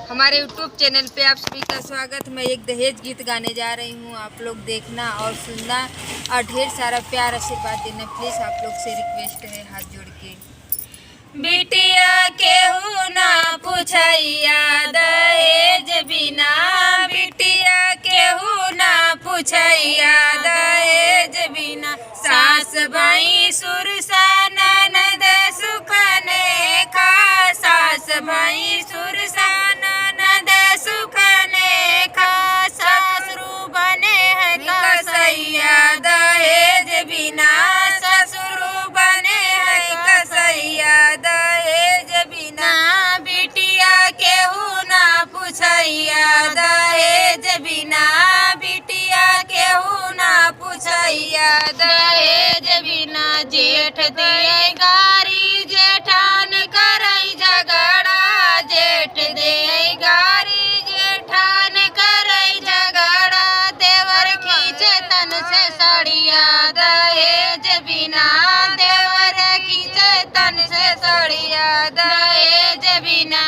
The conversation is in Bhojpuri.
हमारे YouTube चैनल पे आप सभी का स्वागत। मैं एक दहेज गीत गाने जा रही हूँ, आप लोग देखना और सुनना और ढेर सारा प्यार आशीर्वाद देना। प्लीज़ आप लोग से रिक्वेस्ट है हाथ जोड़ के। बिटिया केहू ना पूछैया दहेज बिना, बिटिया केहू ना पूछैया दहेज बिना। सास भाई सुरसा ननद सुखने खा, सास भाई सुरसा ननद सुखने खा। ससुर बने है कसैया दहेज बिना, ससुर बने है कसैया दहेज बिना। बिटिया केहू ना पूछैया दहेज बिना, बिटिया केहू ना पूछैया दहेज बिना। जेठ दिए गारी जेठान करई झगड़ा, जेठ दिए गारी जेठान करई झगड़ा। देवर खींचे तन से सड़िया दहेज बिना, देवर खींचे तन से सड़िया दहेज बिना।